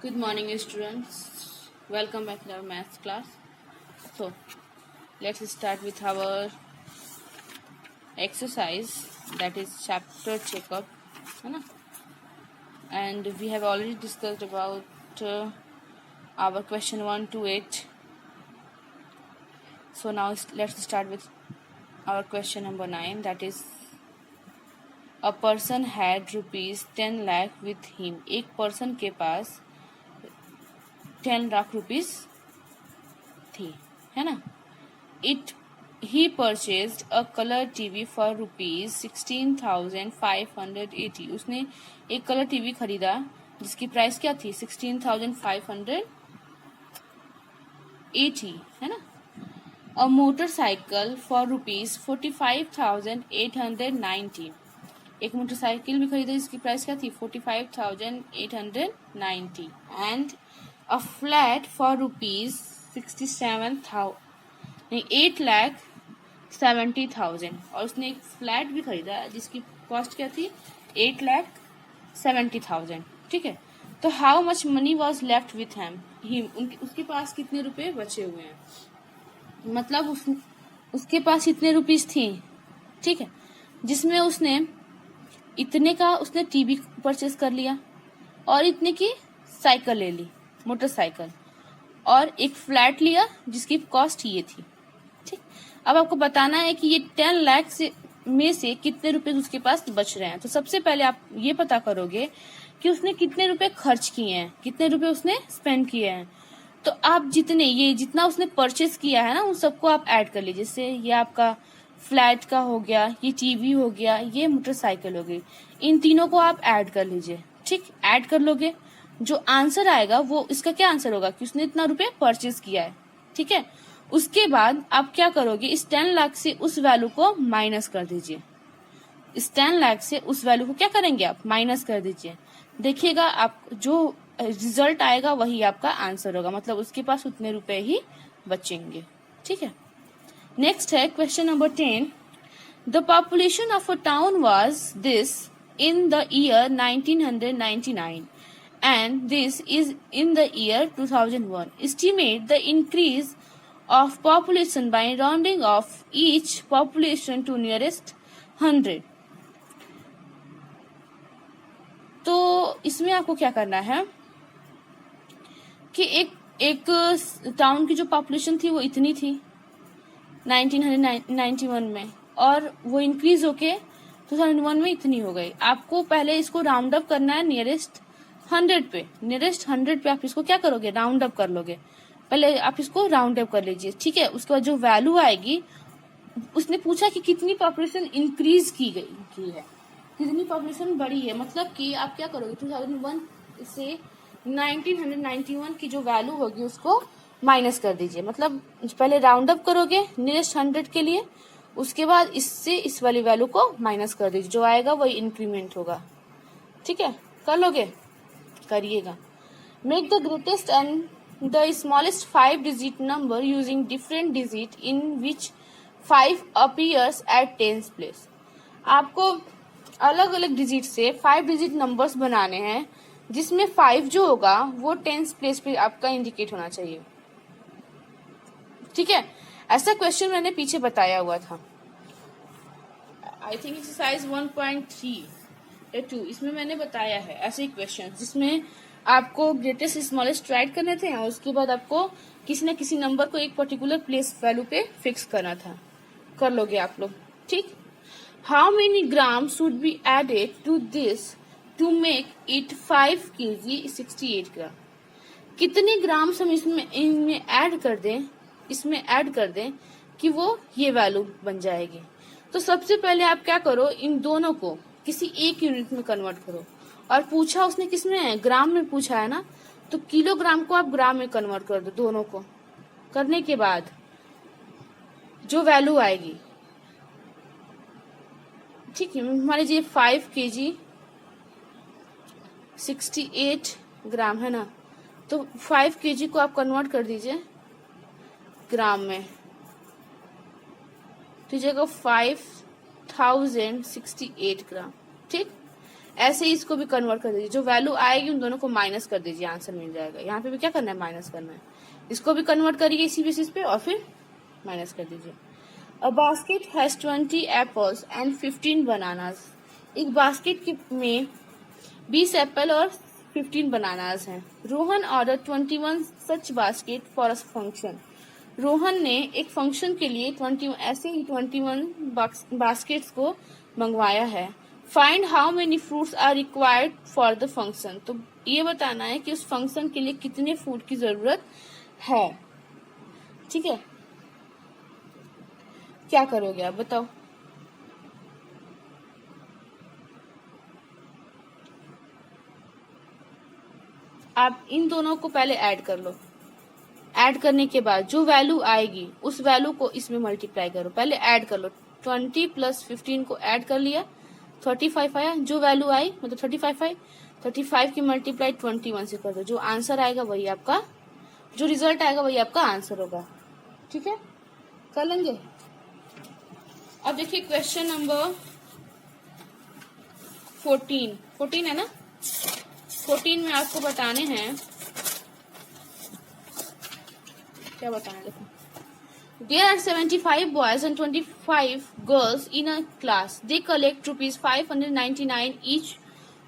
Good morning, students. Welcome back to our maths class. So, let's start with our exercise, that is chapter checkup, है ना? And we have already discussed about our question 1 to 8. So now let's start with our question number 9, that is a person had rupees 10 lakh with him. एक person के पास 10 lakh rupees थी, है ना? He purchased a color TV for rupees 16,580. उसने एक colour TV खरीदा जिसकी price क्या थी? 16,580, है ना? A motorcycle for rupees 45,890. एक मोटरसाइकिल भी खरीदा जिसकी प्राइस क्या थी? 45,890. And a flat for rupees 8,70,000. और उसने एक फ्लैट भी खरीदा जिसकी कॉस्ट क्या थी? 8,70,000. ठीक है, तो how much money was left with him, उसके पास कितने रुपए बचे हुए हैं, मतलब उसके पास इतने रुपीस थी, ठीक है, जिसमें उसने इतने का उसने टीवी परचेस कर लिया और इतने की साइकिल ले ली, मोटरसाइकिल, और एक फ्लैट लिया जिसकी कॉस्ट ये थी। ठीक, अब आपको बताना है कि ये 10 लाख में से कितने रुपए उसके पास बच रहे हैं। तो सबसे पहले आप ये पता करोगे कि उसने कितने रुपए खर्च किए हैं, कितने रुपए उसने स्पेंड किए हैं। तो आप जितना उसने परचेस किया है ना, उन सबको आप ऐड कर लीजिए। जैसे ये आपका फ्लैट का हो गया, ये टीवी हो गया, ये मोटरसाइकिल हो गई, इन तीनों को आप ऐड कर लीजिए। ठीक, ऐड कर लोगे, जो आंसर आएगा वो इसका क्या आंसर होगा कि उसने इतना रुपए परचेस किया है। ठीक है, उसके बाद आप क्या करोगे, इस 10 लाख से उस वैल्यू को माइनस कर दीजिए। इस 10 लाख से उस वैल्यू को क्या करेंगे आप? माइनस कर दीजिए। देखिएगा आप जो रिजल्ट आएगा वही आपका आंसर होगा, मतलब उसके पास उतने रुपए ही बचेंगे। ठीक है, नेक्स्ट है question number 10। The population of a town was this in the year 1999 and this is in the year 2001. Estimate the increase of population by rounding off each population to nearest 100. तो इसमें आपको क्या करना है कि एक town की जो पॉपुलेशन थी वो इतनी थी 1991 में, और वो इंक्रीज होके 2001 में इतनी हो गई। आपको पहले इसको राउंड अप करना है नियरेस्ट 100 पे। नियरेस्ट 100 पे आप इसको क्या करोगे? राउंड अप कर लोगे। पहले आप इसको राउंड अप कर लीजिए। ठीक है, उसके बाद जो वैल्यू आएगी, उसने पूछा कि कितनी पॉपुलेशन इंक्रीज की है, कितनी पॉपुलेशन बढ़ी है, मतलब कि आप क्या करोगे 2001 से 1991 की जो वैल्यू होगी उसको माइनस कर दीजिए। मतलब पहले राउंड अप करोगे नियरेस्ट 100 के लिए, उसके बाद इससे इस वाली वैल्यू को माइनस कर दीजिए, जो आएगा वही इंक्रीमेंट होगा। ठीक है, कर लोगे? करिएगा। Make the greatest and the smallest 5 digit number using different digit in which 5 appears eight 10th place. आपको अलग अलग डिजिट से 5 डिजिट नंबर्स बनाने हैं, जिसमें 5 जो होगा वो 10th प्लेस पे आपका इंडिकेट होना चाहिए। ठीक है, ऐसा क्वेश्चन मैंने पीछे बताया हुआ था, आई थिंक एक्सरसाइज 1.3 इसमें मैंने बताया है ऐसे ही क्वेश्चन, जिसमें आपको ग्रेटेस्ट स्मॉलेस्ट राइट करने थे और उसके बाद आपको किसी न किसी नंबर को एक पर्टिकुलर प्लेस वैल्यू पे फिक्स करना था। कर लोगे आप लोग? ठीक। How many gram should be added to this to make it 5 kg 68 gram. कितने ग्राम हम इनमें ऐड कर दें कि वो ये वैल्यू बन जाएगी। तो सबसे पहले आप क्या करो, इन दोनों को किसी एक यूनिट में कन्वर्ट करो। और पूछा उसने किस में है? ग्राम में पूछा है ना, तो किलोग्राम को आप ग्राम में कन्वर्ट कर दो। दोनों को करने के बाद जो वैल्यू आएगी, ठीक है, मान लीजिए 5 kg 68 ग्राम है ना, तो 5 kg को आप कन्वर्ट कर दीजिए ग्राम में, दीजिएगा 5068 ग्राम। ठीक, ऐसे ही इसको भी कन्वर्ट कर दीजिए, जो वैल्यू आएगी उन दोनों को माइनस कर दीजिए, आंसर मिल जाएगा। यहाँ पे भी क्या करना है, माइनस करना है। इसको भी कन्वर्ट करिए इसी बेसिस पे और फिर माइनस कर दीजिए। A basket has 20 apples and 15 bananas. एक बास्केट में 20 एप्पल और 15 बनानास हैं। Rohan order 21 such basket for a function. Rohan ने एक फंक्शन के लिए 21 ऐसे ही 21 बास्केट्स को मंगवाया है। Find how many fruits are required for the function. तो ये बताना है कि उस फंक्शन के लिए कितने फ्रूट की जरूरत है। ठीक है, क्या करोगे आप बताओ। आप इन दोनों को पहले ऐड कर लो। ऐड करने के बाद जो वैल्यू आएगी उस वैल्यू को इसमें मल्टीप्लाई करो। पहले ऐड कर लो, 20 प्लस 15 को ऐड कर लिया, 35 आया। जो वैल्यू आई मतलब 35 की मल्टीप्लाई 21 से कर दो। जो आंसर आएगा वही आपका, जो रिजल्ट आएगा वही आपका आंसर होगा। ठीक है, कर लेंगे। अब देखिए क्वेश्चन नंबर 14 है ना। 14 में आपको बताने हैं, क्या बताना है देखो। There are 75 boys and 25 girls in a class. They collect rupees 599 each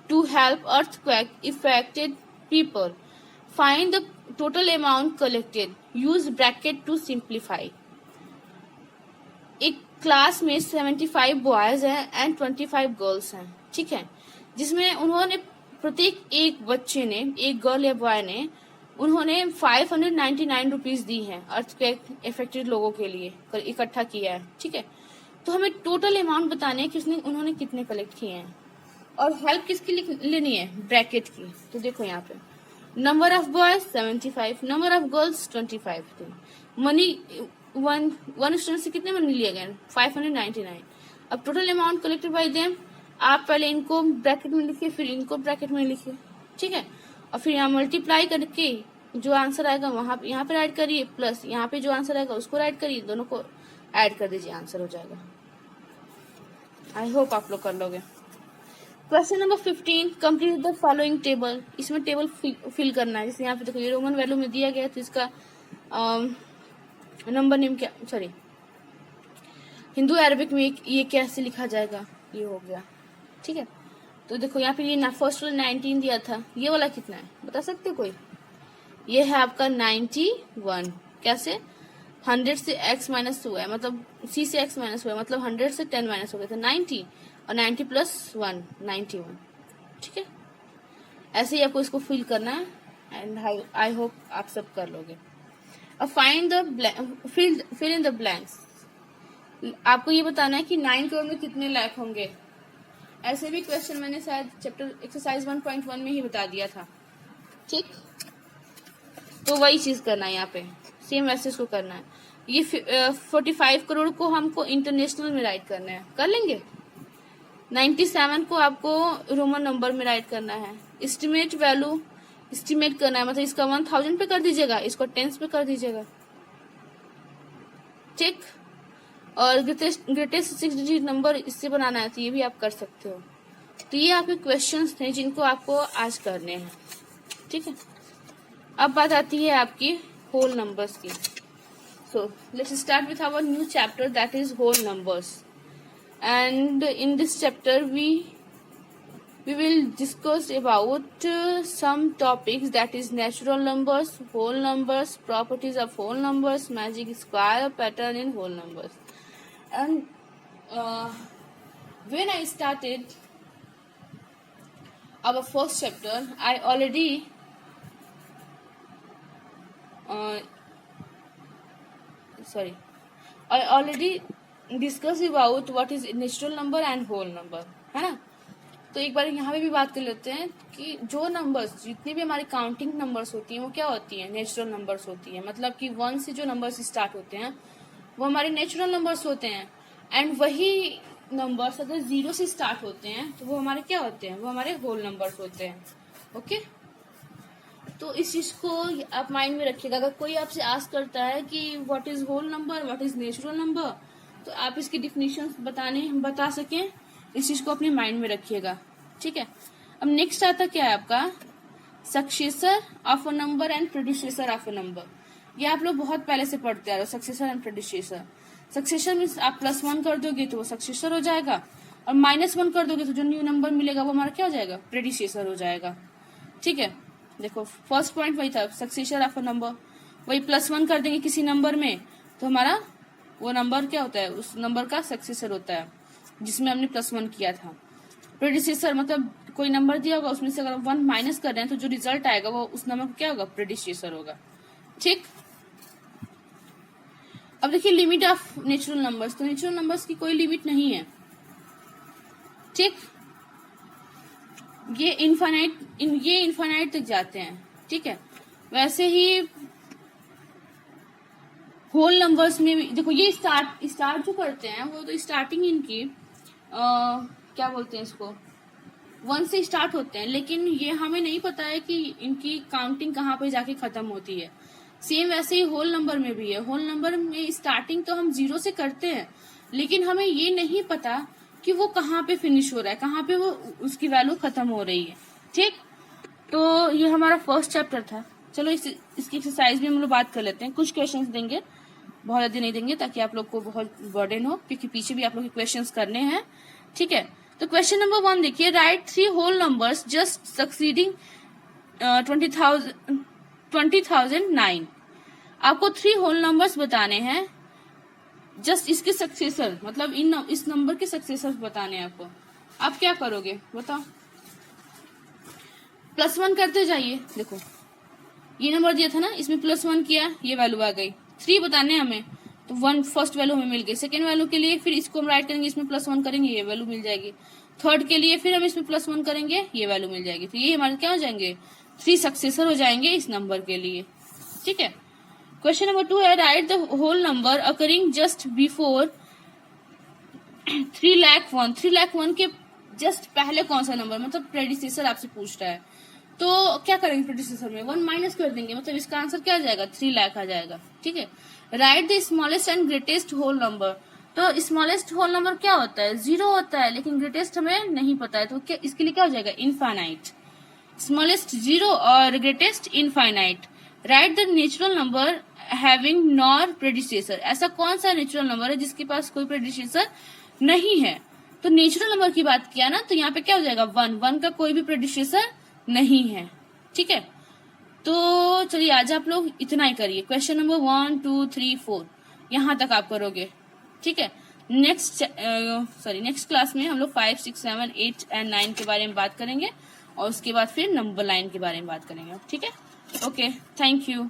to help earthquake affected people. Find the total amount collected. Use bracket to simplify. एक क्लास में 75 बॉयज हैं एंड 25 गर्ल्स हैं। ठीक है, जिसमें उन्होंने प्रत्येक एक बच्चे ने, एक गर्ल या बॉय ने, उन्होंने 599 रुपीज दी है अर्थक्वेक इफेक्टेड लोगों के लिए, इकट्ठा किया है। ठीक है, तो हमें टोटल अमाउंट बताने है कि उन्होंने कितने कलेक्ट किए हैं और हेल्प किसकी लेनी है, ब्रैकेट की। तो देखो यहाँ पे number of boys 75, number of girls 25 थे। मनी वन स्टूडेंट से कितने मनी लिए गए, 599। अब total amount collected by them, आप पहले इनको ब्रैकेट में लिखिए फिर इनको ब्रैकेट में लिखिए। ठीक है, और फिर यहाँ मल्टीप्लाई करके जो आंसर आएगा वहां यहाँ पे ऐड करिए, प्लस यहाँ पे जो आंसर आएगा उसको ऐड करिए, दोनों को ऐड कर दीजिए, आंसर हो जाएगा। आई होप आप लोग कर लोगे। Question number 15, complete the following table. इसमें टेबल फिल करना है। जैसे यहाँ पे देखो ये रोमन वैल्यू में दिया गया, तो इसका नंबर नेम क्या, सॉरी हिंदू अरबिक में ये कैसे लिखा जाएगा, ये हो गया। ठीक है, तो देखो यहाँ पे ये फर्स्ट वाला 19 दिया था, ये वाला कितना है बता सकते कोई। ये है आपका 91। कैसे, 100 से x माइनस हुआ है, मतलब c से x माइनस हुआ है, मतलब 100 से 10 माइनस हो गया था 90, और 90 प्लस 1 91। ठीक है, ऐसे ही आपको इसको फिल करना है एंड आई होप आप सब कर लोगे। अब find the fill in the blanks. आपको ये बताना है कि 9 करोड़ में कितने लाख होंगे। ऐसे भी क्वेश्चन मैंने शायद चैप्टर एक्सरसाइज 1.1 में ही बता दिया था। ठीक, तो वही चीज करना है यहाँ पे, सेम वैसे इसको करना है। ये 45 करोड़ को हमको इंटरनेशनल में राइट करना है, कर लेंगे। 97 को आपको रोमन नंबर में राइट करना है। एस्टिमेट वैल्यू एस्टिमेट करना है, मतलब इसका 1000 पे कर दीजिएगा, इसको 10s पे कर दीजिएगा। ठीक, और ग्रेटेस्ट 6 डिजिट नंबर इससे बनाना है, तो ये भी आप कर सकते हो। तो ये आपके क्वेश्चंस थे जिनको आपको आज करने हैं। ठीक है, अब बात आती है आपकी होल नंबर्स की। So let's start with our new chapter that is whole numbers, and in this chapter we will discuss about some topics, that is natural numbers, whole numbers, properties of whole numbers, magic square pattern in whole numbers. And when I started our first chapter, I already discussed about what is natural number and whole number, है ना। तो एक बार यहाँ पे भी बात कर लेते हैं कि जो नंबर्स, जितनी भी हमारी काउंटिंग नंबर्स होती हैं वो क्या होती हैं, नेचुरल नंबर्स होती हैं। मतलब कि 1 से जो नंबर्स स्टार्ट होते हैं वो हमारे नेचुरल नंबर्स होते हैं, एंड वही नंबर्स अगर 0 से स्टार्ट होते हैं तो वो हमारे क्या होते हैं, वो हमारे होल नंबर्स होते हैं। ओके, तो इस चीज को आप माइंड में रखिएगा। अगर कोई आपसे आस्क करता है कि what is whole number, what is natural number, तो आप इसकी डिफिनेशन बता सकें, इस चीज को अपने माइंड में रखिएगा। ठीक है। अब नेक्स्ट आता क्या है आपका successor of a number and predecessor of a number. ये आप लोग बहुत पहले से पढ़ते आ रहे हो, successor and predecessor. Successor means आप +1 कर दोगे तो वो सक्सेसर हो जाएगा, और -1 कर दोगे तो जो न्यू नंबर मिलेगा वो हमारा क्या हो जाएगा, प्रेडिसेसर हो जाएगा। ठीक है, देखो फर्स्ट पॉइंट वही था, सक्सेसर ऑफ अ नंबर। वही +1 कर देंगे किसी नंबर में तो हमारा वो नंबर क्या होता है, उस नंबर का सक्सेसर होता है जिसमें हमने +1 किया था। प्रेडिसेसर मतलब कोई नंबर दिया होगा, उसमें से अगर 1 माइनस कर रहे हैं तो जो रिजल्ट आएगा वो उस नंबर का क्या होगा, प्रेडिसेसर होगा। ठीक, अब देखिए लिमिट ऑफ नेचुरल नंबर्स। तो नेचुरल नंबर्स की कोई लिमिट नहीं है। ठीक, ये इनफाइनाइट तक जाते हैं। ठीक है, वैसे ही होल नंबर्स में भी देखो, ये स्टार्ट जो करते हैं वो तो स्टार्टिंग इनकी क्या बोलते हैं इसको, 1 से स्टार्ट होते हैं, लेकिन ये हमें नहीं पता है कि इनकी काउंटिंग कहाँ पे जाके खत्म होती है। सेम वैसे ही होल नंबर में भी है। होल नंबर में स्टार्टिंग तो हम 0 से करते हैं, लेकिन हमें ये नहीं पता कि वो कहाँ पे फिनिश हो रहा है, कहाँ पे वो उसकी वैल्यू खत्म हो रही है। ठीक, तो ये हमारा फर्स्ट चैप्टर था। चलो इसकी एक्सरसाइज भी हम लोग बात कर लेते हैं। कुछ क्वेश्चंस देंगे, बहुत ज्यादा नहीं देंगे ताकि आप लोग को बहुत बर्डन हो, क्योंकि पीछे भी आप लोग के क्वेश्चंस करने हैं। ठीक है, तो क्वेश्चन नंबर 1 देखिए, write 3 whole numbers just succeeding 20,009। आपको 3 होल नंबर्स बताने हैं, जस्ट इसके सक्सेसर मतलब इस नंबर के सक्सेसर बताने हैं आपको। आप क्या करोगे बताओ, +1 करते जाइए। देखो ये नंबर दिया था ना, इसमें +1 किया, ये वैल्यू आ गई। 3 बताने हैं हमें, तो 1 फर्स्ट वैल्यू हमें मिल गई। सेकेंड वैल्यू के लिए फिर इसको हम राइट करेंगे, इसमें +1 करेंगे, ये वैल्यू मिल जाएगी। थर्ड के लिए फिर हम इसमें +1 करेंगे, ये वैल्यू मिल जाएगी। तो ये हमारे क्या हो जाएंगे, 3 सक्सेसर हो जाएंगे इस नंबर के लिए। ठीक है, क्वेश्चन नंबर 2 है, write the whole number occurring just before 3,01,000। 3,01,000 के जस्ट पहले कौन सा नंबर, मतलब प्रेडिसेसर आपसे पूछ रहा है, तो क्या करेंगे, प्रेडिसेसर में 1 माइनस कर देंगे, मतलब इसका आंसर क्या आ जाएगा, 3 लाख आ जाएगा। ठीक है, write the smallest and greatest whole number. तो स्मॉलेस्ट होल नंबर क्या होता है, 0 होता है, लेकिन ग्रेटेस्ट हमें नहीं पता है, तो क्या इसके लिए क्या हो जाएगा, इनफाइनाइट। स्मॉलेस्ट 0 और greatest infinite. Right the natural number having nor predecessor. ऐसा कौन सा नेचुरल नंबर है जिसके पास कोई प्रेडिसेसर नहीं है। तो नेचुरल नंबर की बात किया ना, तो यहाँ पे क्या हो जाएगा, 1 का कोई भी प्रेडिसेसर नहीं है। ठीक है, तो चलिए आज आप लोग इतना ही करिए। क्वेश्चन नंबर 1, 2, 3, 4 यहाँ तक आप करोगे। ठीक है, नेक्स्ट क्लास में हम लोग 5, 6, 7, 8 एंड 9 के बारे में बात करेंगे, और उसके बाद फिर नंबर लाइन के बारे में बात करेंगे। ठीक है, ओके, थैंक यू।